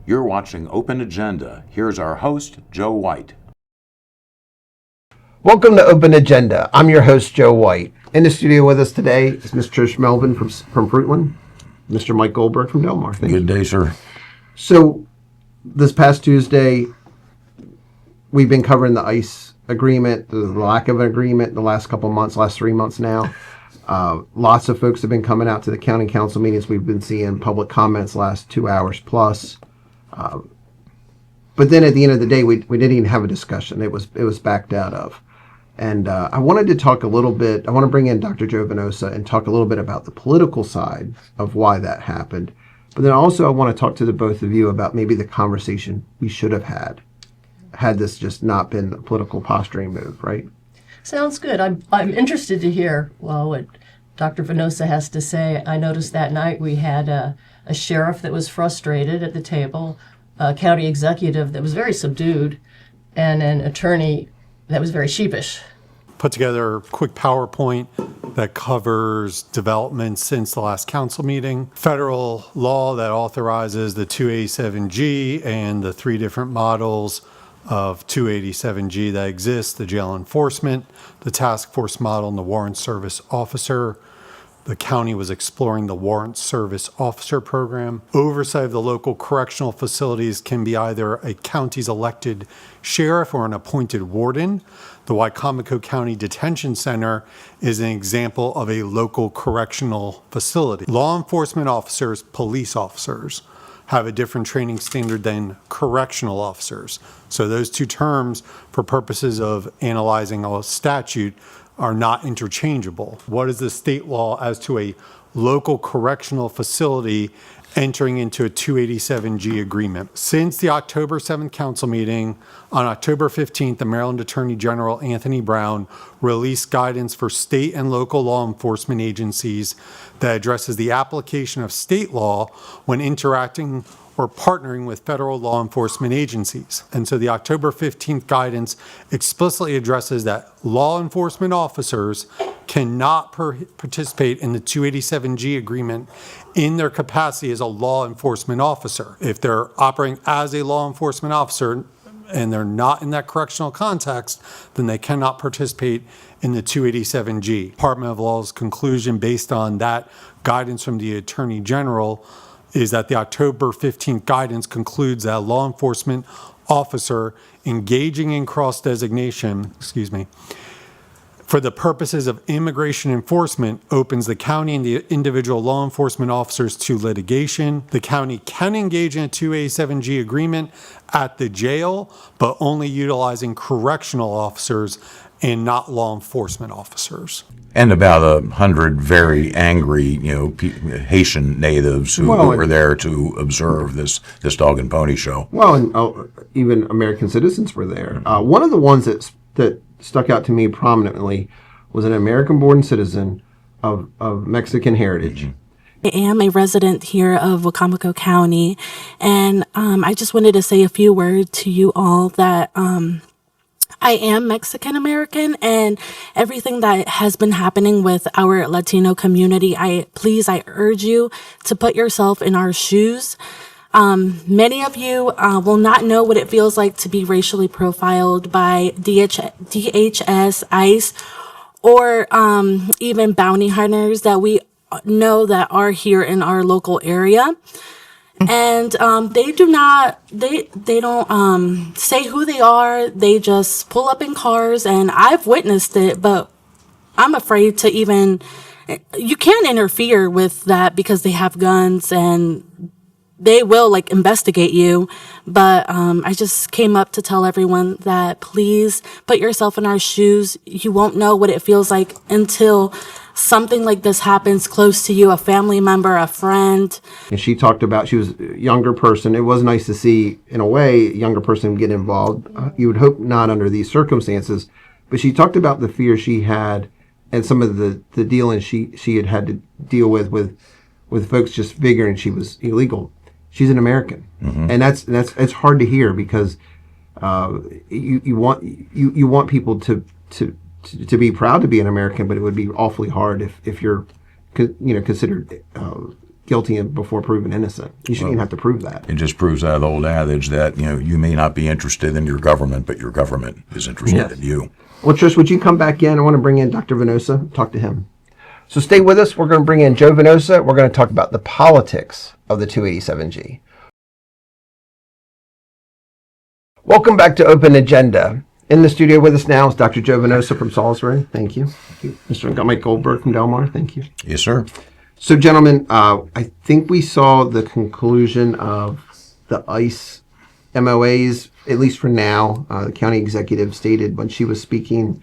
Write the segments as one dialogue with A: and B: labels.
A: You're watching Open Agenda. Here's our host, Joe White.
B: Welcome to Open Agenda. I'm your host, Joe White. In the studio with us today is Ms. Trish Melvin from Fruitland, Mr. Mike Goldberg from Delmar.
A: Good day, sir.
B: So, this past Tuesday, we've been covering the ICE agreement, the lack of an agreement the last couple months, last 3 months now. Lots of folks have been coming out to the county council meetings. We've been seeing public comments last 2 hours plus. But then at the end of the day, we didn't even have a discussion. It was backed out of. And I wanted to talk a little bit, I want to bring in Dr. Joe Venosa and talk a little bit about the political side of why that happened. But then also I want to talk to the both of you about maybe the conversation we should have had this just not been a political posturing move, right?
C: Sounds good. I'm interested to hear, what Dr. Venosa has to say. I noticed that night we had a sheriff that was frustrated at the table, a county executive that was very subdued, and an attorney that was very sheepish.
D: Put together a quick PowerPoint that covers developments since the last council meeting, federal law that authorizes the 287G and the three different models of 287G that exist, the jail enforcement, the task force model, and the warrant service officer. The county was exploring the warrant service officer program. Oversight of the local correctional facilities can be either a county's elected sheriff or an appointed warden. The Wicomico County Detention Center is an example of a local correctional facility. Law enforcement officers, police officers, have a different training standard than correctional officers. So those two terms, for purposes of analyzing a statute, are not interchangeable. What is the state law as to a local correctional facility entering into a 287G agreement? Since the October 7th council meeting, on October 15th, the Maryland Attorney General Anthony Brown released guidance for state and local law enforcement agencies that addresses the application of state law when interacting or partnering with federal law enforcement agencies. And so the October 15th guidance explicitly addresses that law enforcement officers cannot participate in the 287G agreement in their capacity as a law enforcement officer. If they're operating as a law enforcement officer and they're not in that correctional context, then they cannot participate in the 287G. Department of Law's conclusion based on that guidance from the Attorney General is that the October 15th guidance concludes that a law enforcement officer engaging in cross-designation, for the purposes of immigration enforcement opens the county and the individual law enforcement officers to litigation. The county can engage in a 287G agreement at the jail, but only utilizing correctional officers and not law enforcement officers.
A: And about 100 very angry, Haitian natives who were there to observe this dog and pony show.
B: Well, and even American citizens were there. One of the ones that stuck out to me prominently was an American-born citizen of Mexican heritage.
E: I am a resident here of Wicomico County, and I just wanted to say a few words to you all that I am Mexican American, and everything that has been happening with our Latino community, I urge you to put yourself in our shoes. Many of you will not know what it feels like to be racially profiled by DHS, ICE, or even bounty hunters that we know that are here in our local area. And they don't say who they are. They just pull up in cars, and I've witnessed it, but I'm afraid to even, you can't interfere with that because they have guns and they will investigate you. But I just came up to tell everyone that please put yourself in our shoes. You won't know what it feels like until something like this happens close to you, a family member, a friend.
B: And she talked about, she was a younger person. It was nice to see, in a way, a younger person get involved. You would hope not under these circumstances. But she talked about the fear she had and some of the dealings she had to deal with folks just figuring she was illegal. She's an American. Mm-hmm. And that's it's hard to hear because you want people to be proud to be an American, but it would be awfully hard if you're considered guilty before proven innocent. You shouldn't even have to prove that.
A: It just proves that old adage that, you may not be interested in your government, but your government is interested in you.
B: Well, Trish, would you come back in? I want to bring in Dr. Venosa, talk to him. So stay with us. We're going to bring in Joe Venosa. We're going to talk about the politics of the 287G. Welcome back to Open Agenda. In the studio with us now is Dr. Joe Venosa from Salisbury. Thank you. Mr. Mike Goldberg from Delmar. Thank you.
A: Yes, sir.
B: So, gentlemen, I think we saw the conclusion of the ICE MOAs, at least for now. The county executive stated when she was speaking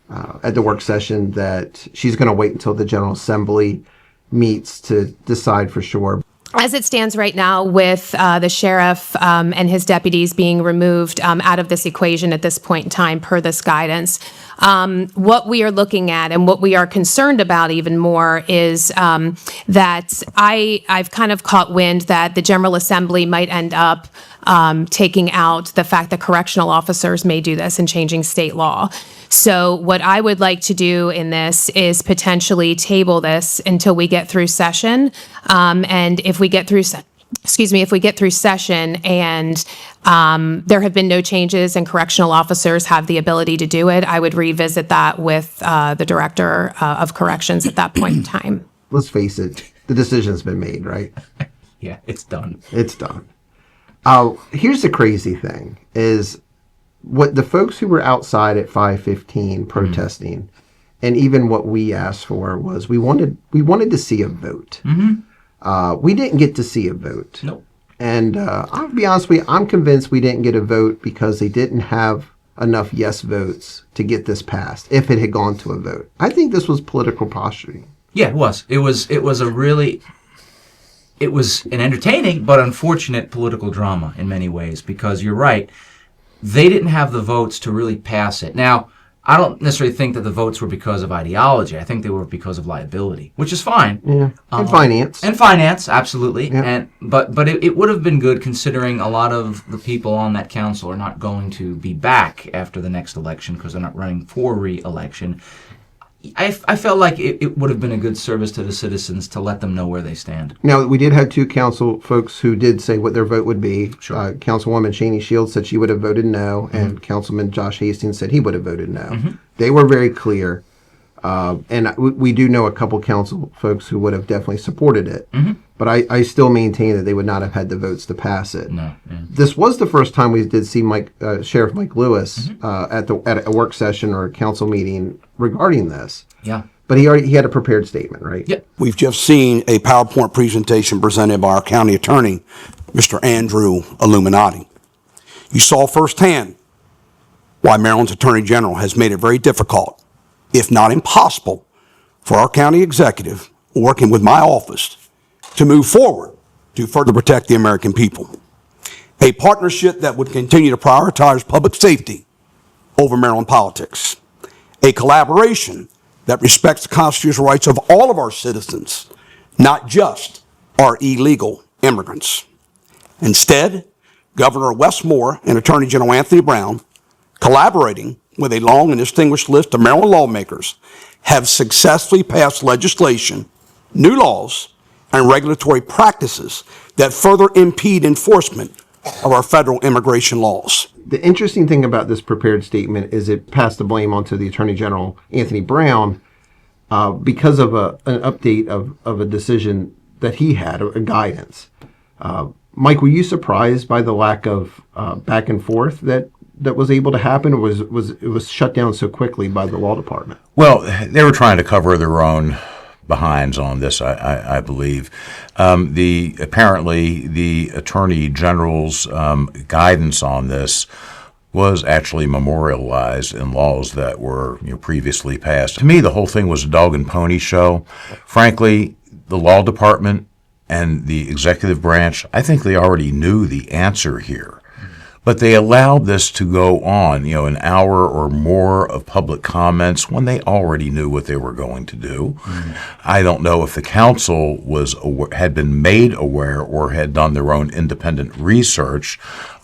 B: at the work session that she's going to wait until the General Assembly meets to decide for sure.
F: As it stands right now, with the sheriff and his deputies being removed out of this equation at this point in time per this guidance, what we are looking at and what we are concerned about even more is that I've kind of caught wind that the General Assembly might end up taking out the fact that correctional officers may do this and changing state law. So what I would like to do in this is potentially table this until we get through session. And if we get through, if we get through session and there have been no changes and correctional officers have the ability to do it, I would revisit that with the director of corrections at that point in time.
B: Let's face it, the decision's been made, right?
G: Yeah, it's done.
B: It's done. Here's the crazy thing is what the folks who were outside at 5:15 protesting, and even what we asked for was we wanted to see a vote. We didn't get to see a vote.
G: Nope.
B: And I'll be honest with you, I'm convinced we didn't get a vote because they didn't have enough yes votes to get this passed if it had gone to a vote. I think this was political posturing.
G: Yeah, it was. It was an entertaining but unfortunate political drama in many ways, because you're right, they didn't have the votes to really pass it. Now, I don't necessarily think that the votes were because of ideology. I think they were because of liability, which is fine.
B: Yeah, and finance.
G: And finance, absolutely.
B: Yeah.
G: But it would have been good, considering a lot of the people on that council are not going to be back after the next election because they're not running for re-election. I felt like it would have been a good service to the citizens to let them know where they stand.
B: Now, we did have two council folks who did say what their vote would be.
G: Sure.
B: Councilwoman Shaney Shields said she would have voted no, and Councilman Josh Hastings said he would have voted no. They were very clear. And we do know a couple council folks who would have definitely supported it. But I still maintain that they would not have had the votes to pass it.
G: No. Yeah.
B: This was the first time we did see Sheriff Mike Lewis at a work session or a council meeting regarding this.
G: Yeah.
B: But he had a prepared statement, right?
G: Yeah.
H: We've just seen a PowerPoint presentation presented by our county attorney, Mr. Andrew Illuminati. You saw firsthand why Maryland's Attorney General has made it very difficult, if not impossible, for our county executive, working with my office, to move forward to further protect the American people. A partnership that would continue to prioritize public safety over Maryland politics. A collaboration that respects the constitutional rights of all of our citizens, not just our illegal immigrants. Instead, Governor Wes Moore and Attorney General Anthony Brown, collaborating with a long and distinguished list of Maryland lawmakers, have successfully passed legislation, new laws, and regulatory practices that further impede enforcement of our federal immigration laws.
B: The interesting thing about this prepared statement is it passed the blame onto the Attorney General, Anthony Brown, because of an update of a decision that he had, a guidance. Mike, were you surprised by the lack of back and forth that was able to happen, or was it was shut down so quickly by the law department?
A: Well, they were trying to cover their own behinds on this, I believe. Apparently the Attorney General's guidance on this was actually memorialized in laws that were previously passed. To me, the whole thing was a dog and pony show. Frankly, the law department and the executive branch, I think they already knew the answer here. But they allowed this to go on, an hour or more of public comments when they already knew what they were going to do. I don't know if the council had been made aware or had done their own independent research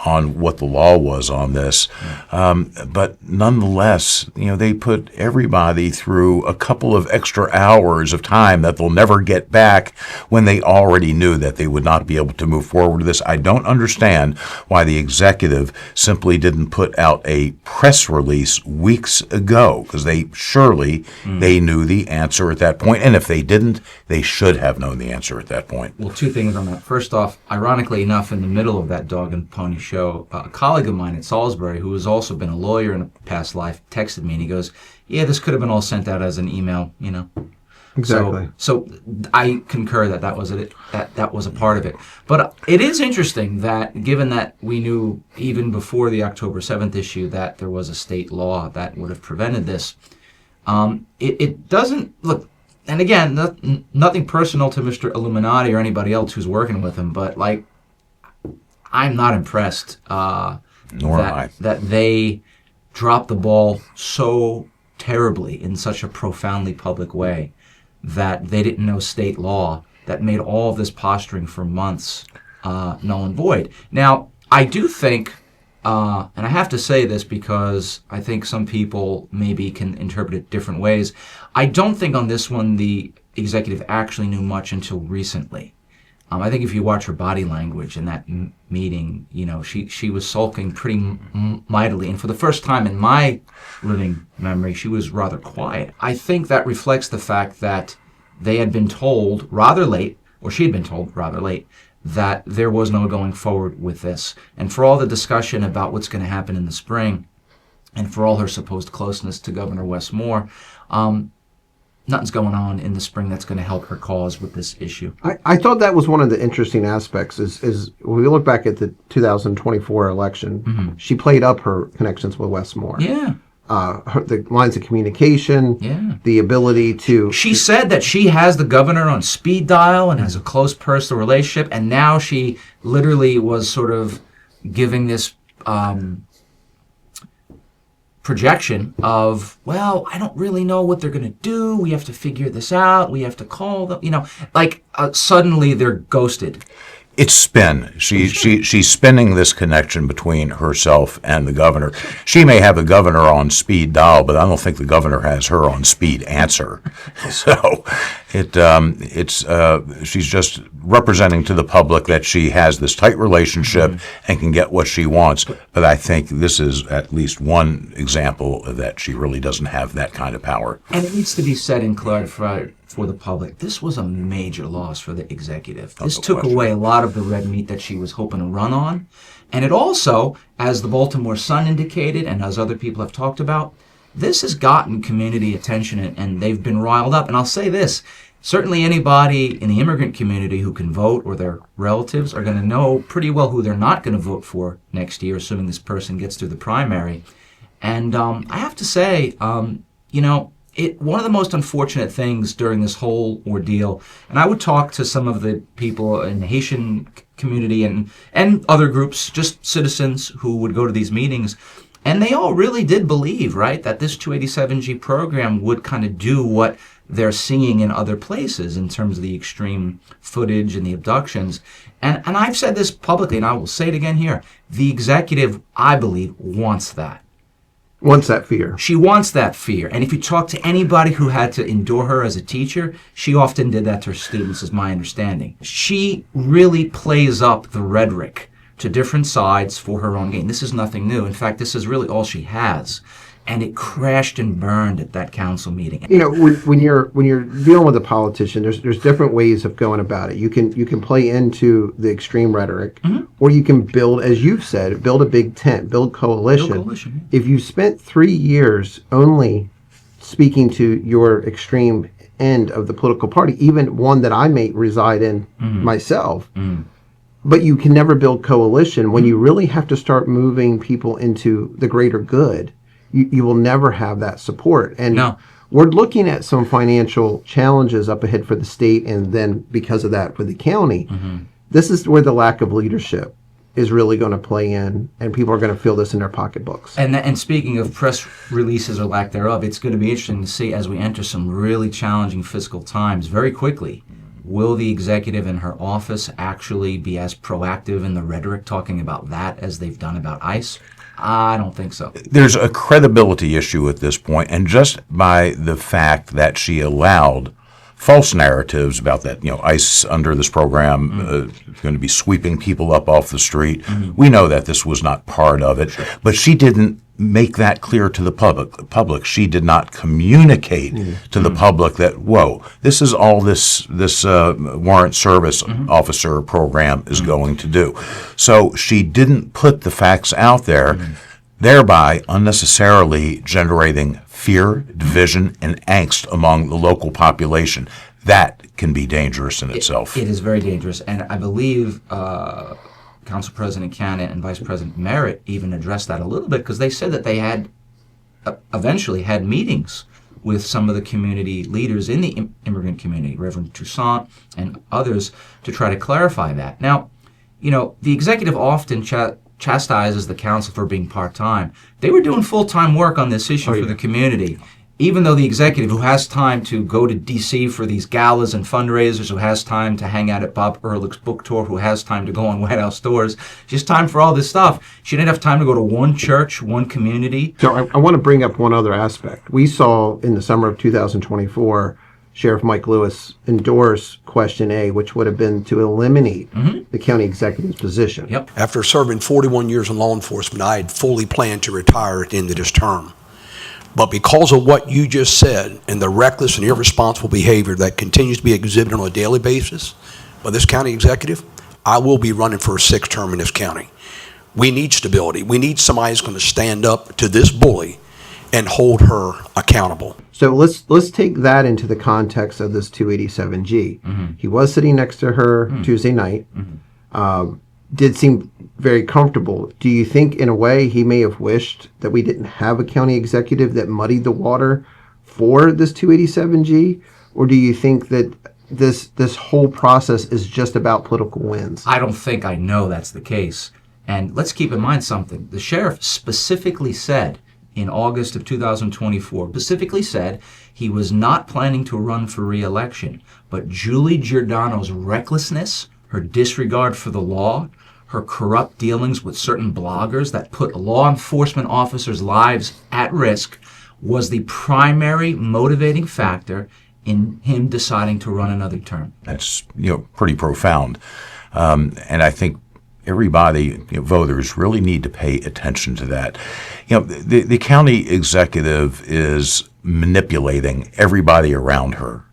A: on what the law was on this. But nonetheless, they put everybody through a couple of extra hours of time that they'll never get back when they already knew that they would not be able to move forward with this. I don't understand why the executive simply didn't put out a press release weeks ago, because they knew the answer at that point. And if they didn't, they should have known the answer at that point.
G: Well, two things on that. First off, ironically enough, in the middle of that dog and pony show, a colleague of mine at Salisbury, who has also been a lawyer in a past life, texted me and he goes, "Yeah, this could have been all sent out as an email,
B: Exactly.
G: So I concur that was it. That was a part of it. But it is interesting that, given that we knew even before the October 7th issue that there was a state law that would have prevented this, it doesn't look. And again, nothing personal to Mr. Illuminati or anybody else who's working with him, but I'm not impressed
A: Nor am I.
G: that they dropped the ball so terribly in such a profoundly public way that they didn't know state law that made all of this posturing for months null and void. Now, I do think, and I have to say this because I think some people maybe can interpret it different ways, I don't think on this one the executive actually knew much until recently. I think if you watch her body language in that meeting, she was sulking pretty mightily. And for the first time in my living memory, she was rather quiet. I think that reflects the fact that they had been told rather late, or she had been told rather late, that there was no going forward with this. And for all the discussion about what's going to happen in the spring, and for all her supposed closeness to Governor Wes Moore, nothing's going on in the spring that's going to help her cause with this issue.
B: I thought that was one of the interesting aspects is when we look back at the 2024 election, she played up her connections with Wes Moore.
G: Yeah.
B: The lines of communication,
G: Yeah.
B: the ability to...
G: She said that she has the governor on speed dial and has a close personal relationship, and now she literally was sort of giving this projection of, well, I don't really know what they're going to do. We have to figure this out. We have to call them. Suddenly they're ghosted.
A: It's spin. She's spinning this connection between herself and the governor. She may have the governor on speed dial, but I don't think the governor has her on speed answer. So she's just representing to the public that she has this tight relationship and can get what she wants. But I think this is at least one example that she really doesn't have that kind of power.
G: And it needs to be said and clarified for the public. This was a major loss for the executive. This took away a lot of the red meat that she was hoping to run on. And it also, as the Baltimore Sun indicated and as other people have talked about, this has gotten community attention and they've been riled up. And I'll say this, certainly anybody in the immigrant community who can vote or their relatives are going to know pretty well who they're not going to vote for next year, assuming this person gets through the primary. And I have to say, one of the most unfortunate things during this whole ordeal, and I would talk to some of the people in the Haitian community and other groups, just citizens who would go to these meetings, and they all really did believe, right, that this 287G program would kind of do what they're seeing in other places in terms of the extreme footage and the abductions. And I've said this publicly, and I will say it again here, the executive, I believe, wants that.
B: Wants that fear.
G: She wants that fear. And if you talk to anybody who had to endure her as a teacher, she often did that to her students, is my understanding. She really plays up the rhetoric to different sides for her own gain. This is nothing new. In fact, this is really all she has. And it crashed and burned at that council meeting.
B: When you're dealing with a politician, there's different ways of going about it. You can play into the extreme rhetoric, or you can build, as you've said, build a big tent, build coalition. If you spent 3 years only speaking to your extreme end of the political party, even one that I may reside in myself, but you can never build coalition when you really have to start moving people into the greater good. You will never have that support. And we're looking at some financial challenges up ahead for the state, and then because of that for the county. This is where the lack of leadership is really going to play in, and people are going to feel this in their pocketbooks.
G: And speaking of press releases or lack thereof, it's going to be interesting to see as we enter some really challenging fiscal times very quickly Will the executive in her office actually be as proactive in the rhetoric talking about that as they've done about ICE? I don't think so.
A: There's a credibility issue at this point, and just by the fact that she allowed false narratives about that, ICE under this program is going to be sweeping people up off the street. We know that this was not part of it, but she didn't make that clear to the public. She did not communicate to the public that, whoa, this is all this warrant service officer program is going to do. So she didn't put the facts out there, thereby unnecessarily generating fear, division, and angst among the local population. That can be dangerous in itself.
G: It is very dangerous, and I believe Council President Cannon and Vice President Merritt even addressed that a little bit, because they said that they had eventually had meetings with some of the community leaders in the immigrant community, Reverend Toussaint and others, to try to clarify that. Now, the executive often chastises the council for being part-time. They were doing full-time work on this issue for the community. Even though the executive, who has time to go to D.C. for these galas and fundraisers, who has time to hang out at Bob Ehrlich's book tour, who has time to go on White House tours, she has time for all this stuff. She didn't have time to go to one church, one community.
B: So I want to bring up one other aspect. We saw in the summer of 2024, Sheriff Mike Lewis endorse Question A, which would have been to eliminate the county executive's position.
G: Yep.
H: After serving 41 years in law enforcement, I had fully planned to retire at the end of this term. But because of what you just said and the reckless and irresponsible behavior that continues to be exhibited on a daily basis by this county executive, I will be running for a sixth term in this county. We need stability. We need somebody who's going to stand up to this bully and hold her accountable.
B: So let's take that into the context of this 287G. He was sitting next to her Tuesday night. Did seem very comfortable. Do you think, in a way, he may have wished that we didn't have a county executive that muddied the water for this 287G? Or do you think that this whole process is just about political wins?
G: I don't think, I know that's the case. And let's keep in mind something. The sheriff specifically said in August of 2024, specifically said he was not planning to run for re-election. But Julie Giordano's recklessness, her disregard for the law, her corrupt dealings with certain bloggers that put law enforcement officers' lives at risk, was the primary motivating factor in him deciding to run another term.
A: That's pretty profound, and I think everybody, voters, really need to pay attention to that. The county executive is manipulating everybody around her,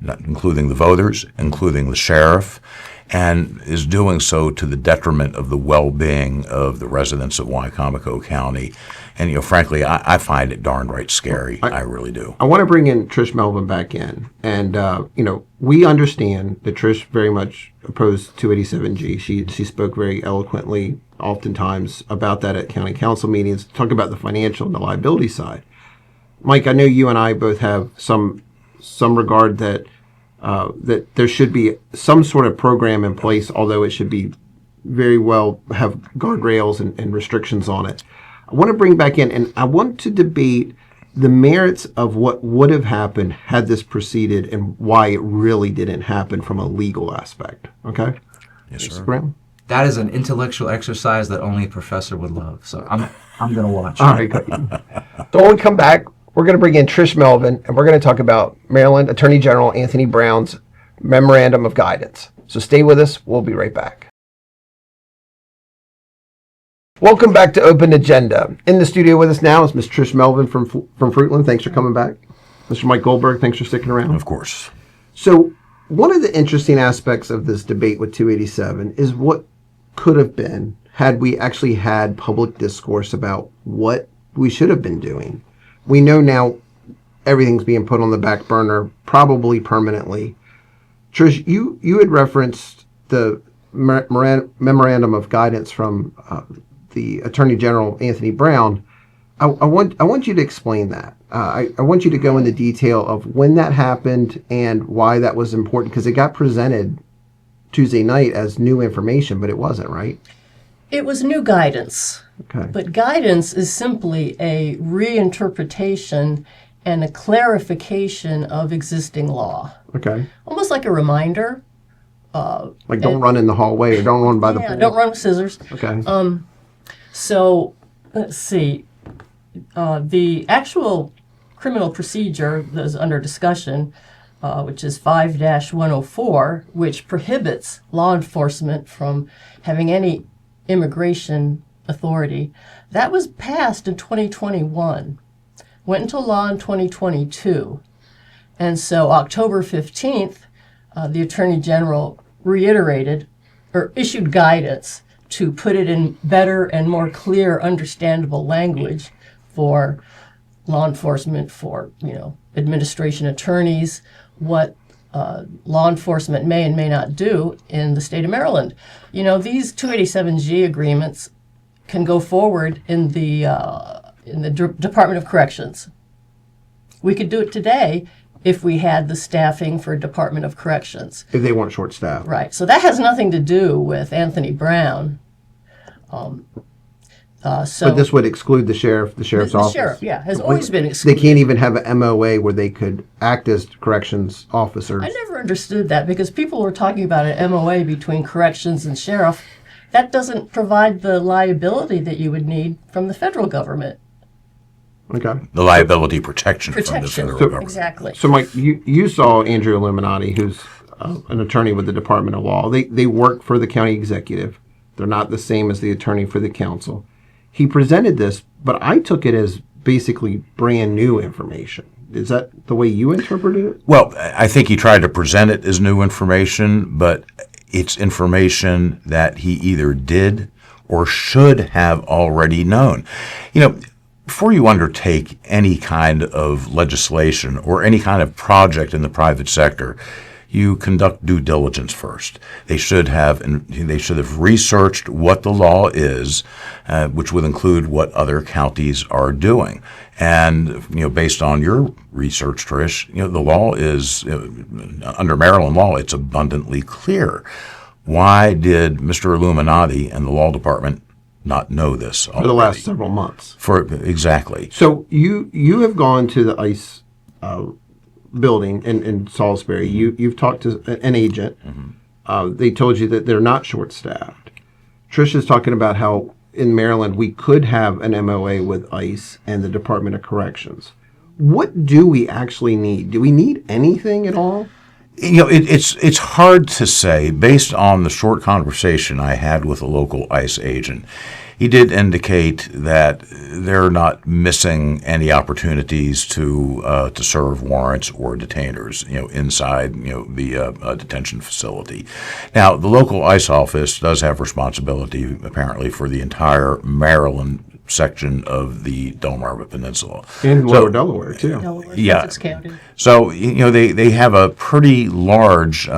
A: including the voters, including the sheriff, and is doing so to the detriment of the well-being of the residents of Wicomico County. And, frankly, I find it darn right scary. I really do.
B: I want to bring in Trish Melvin back in. And, we understand that Trish very much opposed 287G. She spoke very eloquently, oftentimes, about that at county council meetings, talk about the financial and the liability side. Mike, I know you and I both have some regard that there should be some sort of program in place, although it should be very well have guardrails and restrictions on it. I want to bring back in, and I want to debate the merits of what would have happened had this proceeded and why it really didn't happen from a legal aspect. Okay?
A: Yes, sir.
B: Mr. Graham?
G: That is an intellectual exercise that only a professor would love. So I'm going to watch.
B: All right, good. So when we come back, we're going to bring in Trish Melvin, and we're going to talk about Maryland Attorney General Anthony Brown's Memorandum of Guidance. So stay with us. We'll be right back. Welcome back to Open Agenda. In the studio with us now is Ms. Trish Melvin from Fruitland. Thanks for coming back. Mr. Mike Goldberg, thanks for sticking around.
A: Of course.
B: So one of the interesting aspects of this debate with 287 is what could have been had we actually had public discourse about what we should have been doing. We know now everything's being put on the back burner, probably permanently. Trish, you had referenced the memorandum of guidance from the Attorney General Anthony Brown. I want you to explain that. I want you to go into detail of when that happened and why that was important, because it got presented Tuesday night as new information, but it wasn't, right?
C: It was new guidance.
B: Okay.
C: But guidance is simply a reinterpretation and a clarification of existing law,
B: Okay.
C: almost like a reminder.
B: Like don't run in the hallway or don't run by the
C: Yeah,
B: pool.
C: don't run with scissors.
B: Okay.
C: So, let's see. The actual criminal procedure that is under discussion, which is 5-104, which prohibits law enforcement from having any immigration authority, that was passed in 2021, went into law in 2022. And so October 15th, the Attorney General reiterated or issued guidance to put it in better and more clear, understandable language for law enforcement, for administration attorneys, what law enforcement may and may not do in the state of Maryland. These 287G agreements can go forward in the Department of Corrections. We could do it today if we had the staffing for Department of Corrections.
B: If they weren't short staffed.
C: Right. So that has nothing to do with Anthony Brown.
B: But this would exclude the sheriff's
C: the
B: office.
C: sheriff, has always been
B: They
C: excluded.
B: can't even have an MOA where they could act as corrections officers.
C: I never understood that because people were talking about an MOA between corrections and sheriff. That doesn't provide the liability that you would need from the federal government.
B: Okay.
A: The liability protection from the
C: Protection.
A: federal government.
C: Exactly.
B: So, Mike, you saw Andrew Illuminati, who's an attorney with the Department of Law. They work for the county executive. They're not the same as the attorney for the council. He presented this, but I took it as basically brand new information. Is that the way you interpreted it?
A: Well, I think he tried to present it as new information, but it's information that he either did or should have already known. Before you undertake any kind of legislation or any kind of project in the private sector, you conduct due diligence first. They should have researched what the law is, which would include what other counties are doing. And based on your research, Trish, the law is under Maryland law. It's abundantly clear. Why did Mr. Illuminati and the law department not know this already?
B: For the last several months.
A: Exactly.
B: So you have gone to the ICE building in Salisbury. You've talked to an agent. They told you that they're not short-staffed. Trisha's talking about how in Maryland we could have an MOA with ICE and the Department of Corrections. What do we actually need? Do we need anything at all?
A: It's hard to say based on the short conversation I had with a local ICE agent. He did indicate that they're not missing any opportunities to serve warrants or detainers, inside the detention facility. Now, the local ICE office does have responsibility apparently for the entire Maryland section of the Delmarva Peninsula.
B: In Lower Delaware, too.
C: Delaware,
A: Yeah.
C: Sussex County.
A: So, they have a pretty large,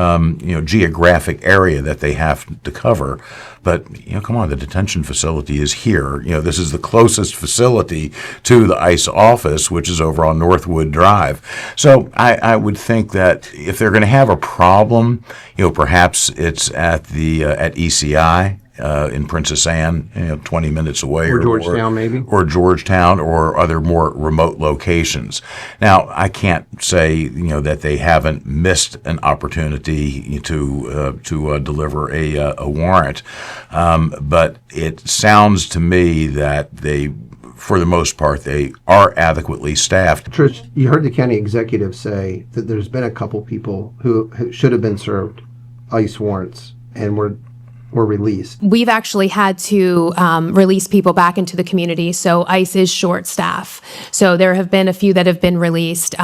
A: geographic area that they have to cover. But, come on, the detention facility is here. This is the closest facility to the ICE office, which is over on Northwood Drive. So I would think that if they're going to have a problem, perhaps it's at ECI. In Princess Anne, 20 minutes away.
B: Or Georgetown, maybe.
A: Or Georgetown or other more remote locations. Now, I can't say, that they haven't missed an opportunity to deliver a warrant. But it sounds to me that they, for the most part, they are adequately staffed.
B: Trish, you heard the county executive say that there's been a couple people who should have been served ICE warrants and were released.
F: We've actually had to release people back into the community, so ICE is short staff. So there have been a few that have been released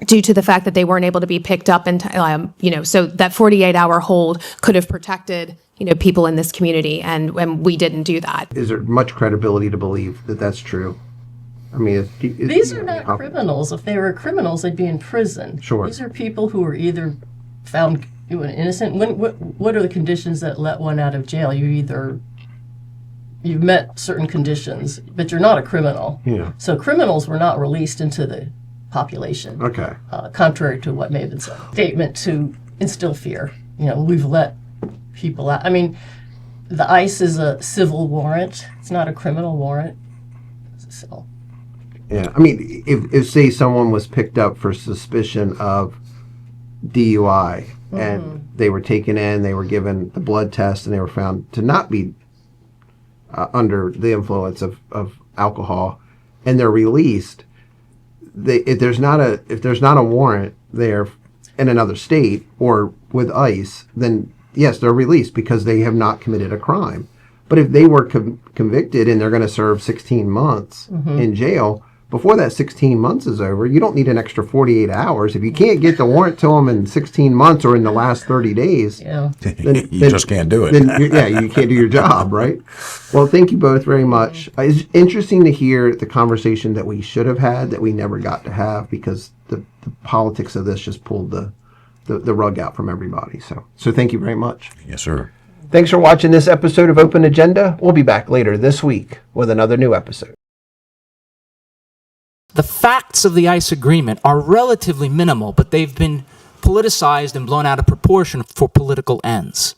F: due to the fact that they weren't able to be picked up in time, so that 48-hour hold could have protected, people in this community, and we didn't do that.
B: Is there much credibility to believe that that's true? I mean,
C: These are not criminals. If they were criminals, they'd be in prison.
B: Sure.
C: These are people who were either found innocent. What are the conditions that let one out of jail? You've met certain conditions, but you're not a criminal.
B: Yeah.
C: So criminals were not released into the population.
B: Okay.
C: Contrary to what may have been said. Statement to instill fear. We've let people out. I mean, the ICE is a civil warrant. It's not a criminal warrant. So.
B: Yeah, I mean, if say someone was picked up for suspicion of DUI and they were taken in, they were given the blood test, and they were found to not be under the influence of alcohol, and they're released, if there's not a warrant there in another state or with ICE, then yes, they're released because they have not committed a crime. But if they were convicted and they're going to serve 16 months in jail, before that 16 months is over, you don't need an extra 48 hours. If you can't get the warrant to them in 16 months or in the last 30 days,
C: Yeah.
A: You just can't do it.
B: then you can't do your job, right? Well, thank you both very much. It's interesting to hear the conversation that we should have had that we never got to have because the politics of this just pulled the rug out from everybody. So thank you very much.
A: Yes, sir.
B: Thanks for watching this episode of Open Agenda. We'll be back later this week with another new episode.
I: The facts of the ICE agreement are relatively minimal, but they've been politicized and blown out of proportion for political ends.